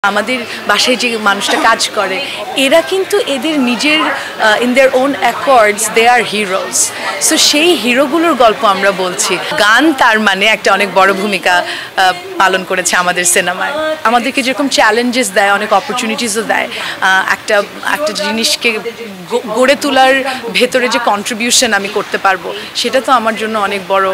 আমাদের বাসায় যে মানুষটা কাজ করে এরা কিন্তু এদের নিজের in their own accords they are heroes. So সেই হিরোগুলোর গল্প আমরা বলছি। গান তার মানে একটা অনেক বড় ভূমিকা পালন করেছে আমাদের সিনেমায়। আমাদেরকে যেরকম চ্যালেঞ্জেস দেয়, অনেক অপরচুনিটিসও দেয়। একটা একটা জিনিসকে গড়ে তোলার ভেতরে যে কন্ট্রিবিউশন আমি করতে পারবো, সেটা তো আমার জন্য অনেক বড়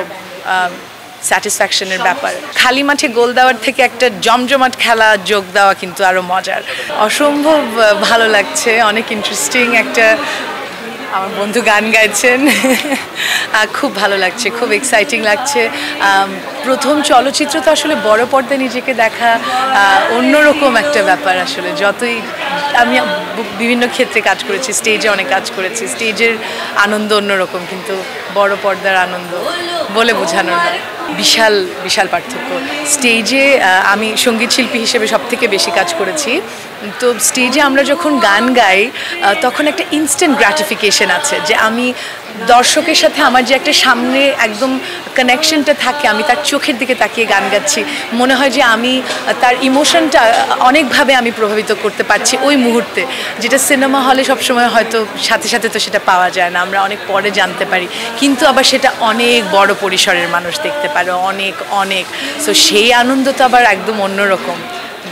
স্যাটিসফ্যাকশনের ব্যাপার। খালি মাঠে গোল দেওয়ার থেকে একটা জমজমাট খেলা যোগ দেওয়া কিন্তু আরও মজার। অসম্ভব ভালো লাগছে, অনেক ইন্টারেস্টিং একটা। আমার বন্ধু গান গাইছেন, খুব ভালো লাগছে, খুব এক্সাইটিং লাগছে। প্রথম চলচ্চিত্র তো আসলে বড় পর্দায় নিজেকে দেখা অন্যরকম একটা ব্যাপার। আসলে যতই আমি বিভিন্ন ক্ষেত্রে কাজ করেছি, স্টেজে অনেক কাজ করেছি, স্টেজের আনন্দ অন্যরকম, কিন্তু বড় পর্দার আনন্দ বলে বোঝানোর নয়। বিশাল বিশাল পার্থক্য। স্টেজে আমি সঙ্গীত শিল্পী হিসেবে সবথেকে বেশি কাজ করেছি। তো স্টেজে আমরা যখন গান গাই তখন একটা ইনস্ট্যান্ট গ্র্যাটিফিকেশন আছে, যে আমি দর্শকের সাথে আমার যে একটা সামনে একদম কানেকশনটা থাকে, আমি তার চোখের দিকে তাকিয়ে গান গাচ্ছি, মনে হয় যে আমি তার ইমোশনটা অনেকভাবে আমি প্রভাবিত করতে পারছি ওই মুহূর্তে, যেটা সিনেমা হলে সবসময় হয়তো সাথে সাথে তো সেটা পাওয়া যায় না, আমরা অনেক পরে জানতে পারি, কিন্তু আবার সেটা অনেক বড় পরিসরের মানুষ দেখতে পারে, অনেক অনেক। সো সেই আনন্দ তো আবার একদম অন্যরকম,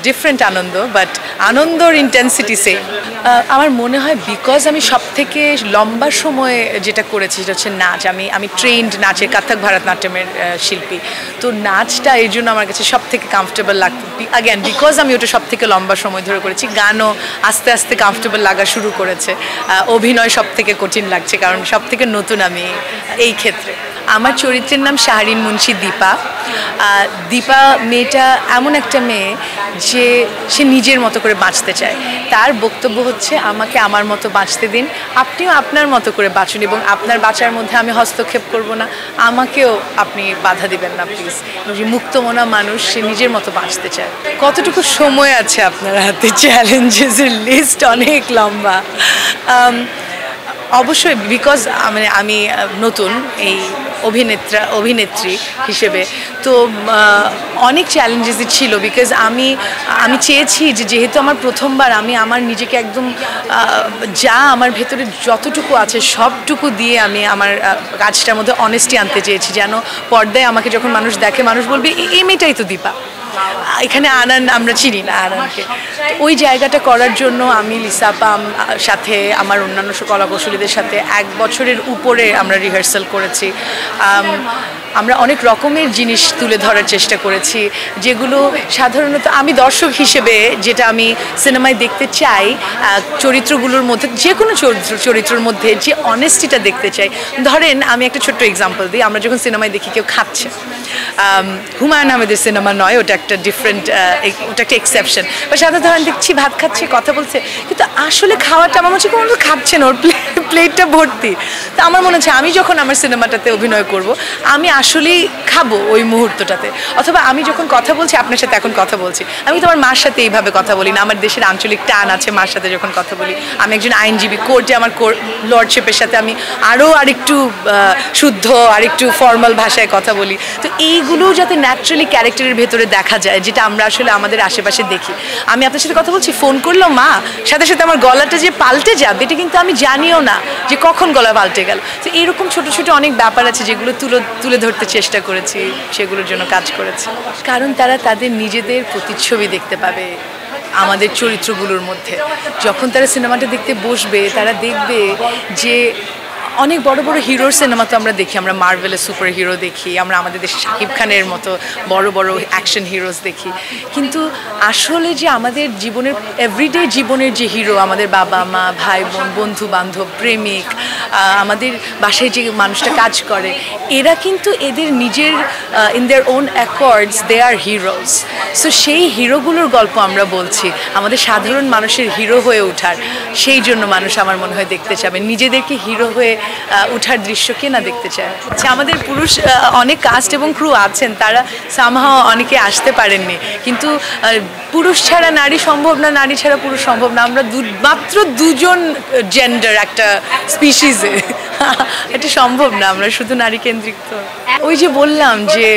ডিফারেন্ট আনন্দ, বাট আনন্দর ইন্টেন্সিটি সেম। আমার মনে হয় বিকজ আমি সব থেকে লম্বা সময় যেটা করেছি সেটা হচ্ছে নাচ। আমি ট্রেন্ড নাচে, কত্থক ভারতনাট্যমের শিল্পী। তো নাচটা এই জন্য আমার কাছে সব থেকে কমফর্টেবল লাগতো। অ্যাগেন বিকজ আমি ওটা সব থেকে লম্বা সময় ধরে করেছি। গানও আস্তে আস্তে কমফর্টেবল লাগা শুরু করেছে। অভিনয় সব থেকে কঠিন লাগছে, কারণ সব থেকে নতুন আমি এই ক্ষেত্রে। আমার চরিত্রের নাম শাহরিন মুন্সি দীপা। দীপা মেয়েটা এমন একটা মেয়ে যে সে নিজের মতো করে বাঁচতে চায়। তার বক্তব্য হচ্ছে, আমাকে আমার মতো বাঁচতে দিন, আপনিও আপনার মতো করে বাঁচুন, এবং আপনার বাঁচার মধ্যে আমি হস্তক্ষেপ করব না, আমাকেও আপনি বাধা দিবেন না প্লিজ। যে মুক্তমনা মানুষ, সে নিজের মতো বাঁচতে চায়। কতটুকু সময় আছে আপনার হাতে? চ্যালেঞ্জেসের লিস্ট অনেক লম্বা। অবশ্যই বিকজ আমি নতুন এই অভিনেত্রী হিসেবে, তো অনেক চ্যালেঞ্জেসই ছিল। বিকজ আমি চেয়েছি যে যেহেতু আমার প্রথমবার, আমি আমার নিজেকে একদম যা আমার ভেতরে যতটুকু আছে সবটুকু দিয়ে আমি আমার কাজটার মধ্যে অনেস্টি আনতে চেয়েছি, যেন পর্দায় আমাকে যখন মানুষ দেখে, মানুষ বলবে এই মেয়েটাই তো দীপা। এখানে আনান আমরা চিনি না আনানকে। ওই জায়গাটা করার জন্য আমি লিসাপাম সাথে আমার অন্যান্য কলাকৌশলীদের সাথে 1 বছরের উপরে আমরা রিহার্সাল করেছি। আমরা অনেক রকমের জিনিস তুলে ধরার চেষ্টা করেছি, যেগুলো সাধারণত আমি দর্শক হিসেবে যেটা আমি সিনেমায় দেখতে চাই, চরিত্রগুলোর মধ্যে, যে কোনো চরিত্রের মধ্যে যে অনেস্টিটা দেখতে চাই। ধরেন আমি একটা ছোট্ট এক্সাম্পল দিই। আমরা যখন সিনেমায় দেখি কেউ খাচ্ছে, হুমায়ুন আহমেদের সিনেমা নয়, ওটা একটা ডিফারেন্ট, ওটা একটা এক্সেপশন। বা সাধারণত ধরেন দেখছি ভাত খাচ্ছে, কথা বলছে, কিন্তু আসলে খাওয়াটা আমার মনে হচ্ছে কোনো খাচ্ছে না, ওর প্লেটটা ভর্তি। তো আমার মনে হচ্ছে আমি যখন আমার সিনেমাটাতে অভিনয় করব, আমি আসলেই খাবো ওই মুহূর্তটাতে। অথবা আমি যখন কথা বলছি আপনার সাথে, এখন কথা বলছি, আমি তো আমার মার সাথে এইভাবে কথা বলি না, আমার দেশের আঞ্চলিক টান আছে মার সাথে যখন কথা বলি। আমি একজন আইনজীবী, কোর্টে আমার লর্ডশিপের সাথে আমি আরেকটু শুদ্ধ, আরেকটু ফর্মাল ভাষায় কথা বলি। তো এইগুলো যাতে ন্যাচারালি ক্যারেক্টারের ভেতরে দেখা যায়, যেটা আমরা আসলে আমাদের আশেপাশে দেখি। আমি আপনার সাথে কথা বলছি, ফোন করলো মা, সাথে সাথে আমার গলাটা যে পাল্টে যাবে, এটা কিন্তু আমি জানিও না যে কখন গলা পাল্টে গেল। তো এরকম ছোট ছোট অনেক ব্যাপার আছে যেগুলো তুলে ধরতে চেষ্টা করেছি, সেগুলোর জন্য কাজ করেছি। কারণ তারা তাদের নিজেদের প্রতিচ্ছবি দেখতে পাবে আমাদের চরিত্রগুলোর মধ্যে। যখন তারা সিনেমাটা দেখতে বসবে, তারা দেখবে যে অনেক বড় বড় হিরোর সিনেমা তো আমরা দেখি, আমরা মার্ভেলের সুপার হিরো দেখি, আমরা আমাদের দেশে শাকিব খানের মতো বড় বড় অ্যাকশন হিরোজ দেখি, কিন্তু আসলে যে আমাদের জীবনের এভরিডে জীবনের যে হিরো, আমাদের বাবা মা, ভাই বোন, বন্ধু বান্ধব, প্রেমিক, আমাদের বাসায় যে মানুষটা কাজ করে, এরা কিন্তু এদের নিজের in their own accords they are heroes. So সেই হিরোগুলোর গল্প আমরা বলছি, আমাদের সাধারণ মানুষের হিরো হয়ে ওঠার। সেই জন্য মানুষ আমার মনে হয় দেখতে চাবে, নিজেদেরকে হিরো হয়ে উঠার দৃশ্য কে না দেখতে চায়। আমাদের পুরুষ অনেক কাস্ট এবং ক্রু আছেন, তারা সামহাও অনেকে আসতে পারেননি, কিন্তু পুরুষ ছাড়া নারী সম্ভব না, নারী ছাড়া পুরুষ সম্ভব না। আমরা মাত্র 2জন জেন্ডার একটা স্পিসিসে, এটা সম্ভব না, আমরা শুধু নারী কেন্দ্রিক তো। ওই যে বললাম যে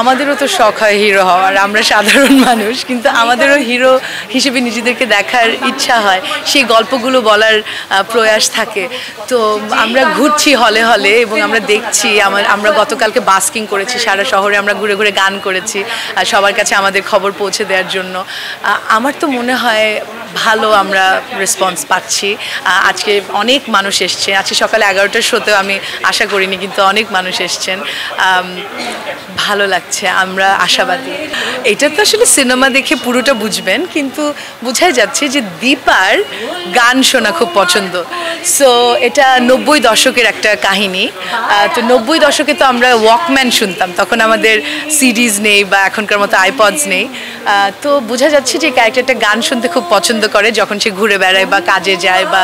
আমাদেরও তো শখ হয় হিরো হওয়ার, আমরা সাধারণ মানুষ, কিন্তু আমাদেরও হিরো হিসেবে নিজেদেরকে দেখার ইচ্ছা হয়, সেই গল্পগুলো বলার প্রয়াস থাকে। তো আমরা ঘুরছি হলে হলে এবং আমরা দেখছি, আমরা গতকালকে বাস্কিং করেছি, সারা শহরে আমরা ঘুরে ঘুরে গান করেছি সবার কাছে আমাদের খবর পৌঁছে দেওয়ার জন্য। আমার তো মনে হয় ভালো আমরা রেসপন্স পাচ্ছি। আজকে অনেক মানুষ এসছে, আজকে সকালে 11টার শোতেও আমি আশা করিনি, কিন্তু অনেক মানুষ এসছেন, ভালো লাগছে, আমরা আশাবাদী। এটা তো আসলে সিনেমা দেখে পুরোটা বুঝবেন, কিন্তু বোঝাই যাচ্ছে যে দীপার গান শোনা খুব পছন্দ। সো এটা 90 দশকের একটা কাহিনী। তো 90 দশকে তো আমরা ওয়াকম্যান শুনতাম, তখন আমাদের সিডিজ নেই বা এখনকার মতো আইপডস নেই। তো বোঝা যাচ্ছে যে ক্যারেক্টারটা গান শুনতে খুব পছন্দ করে যখন সে ঘুরে বেড়ায় বা কাজে যায় বা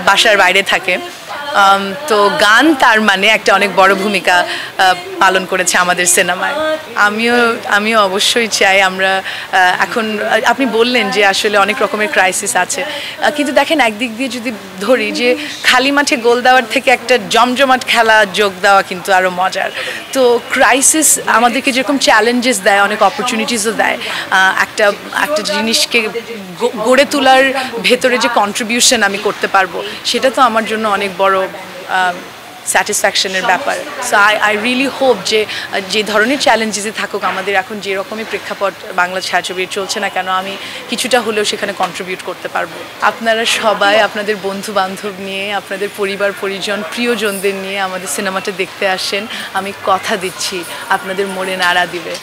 বাসার বাইরে থাকে। তো গান তার মানে একটা অনেক বড় ভূমিকা পালন করেছে আমাদের সিনেমায়। আমিও অবশ্যই চাই আমরা এখন, আপনি বললেন যে আসলে অনেক রকমের ক্রাইসিস আছে, কিন্তু দেখেন একদিক দিয়ে যদি ধরি যে খালি মাঠে গোল দেওয়ার থেকে একটা জমজমাট খেলা যোগ দেওয়া কিন্তু আরও মজার। তো ক্রাইসিস আমাদেরকে যেরকম চ্যালেঞ্জেস দেয়, অনেক অপরচুনিটিসও দেয়। একটা জিনিসকে গড়ে তোলার ভেতরে যে কন্ট্রিবিউশন আমি করতে পারবো, সেটা তো আমার জন্য অনেক বড় স্যাটিসফ্যাকশনের ব্যাপার। সো আই রিয়েলি হোপ যে ধরনের চ্যালেঞ্জেসই থাকুক, আমাদের এখন যে রকমই প্রেক্ষাপট বাংলা ছায়াছবির চলছে না কেন, আমি কিছুটা হলেও সেখানে কন্ট্রিবিউট করতে পারবো। আপনারা সবাই আপনাদের বন্ধু বান্ধব নিয়ে, আপনাদের পরিবার পরিজন প্রিয়জনদের নিয়ে আমাদের সিনেমাটা দেখতে আসেন, আমি কথা দিচ্ছি আপনাদের মনে নাড়া দিবে।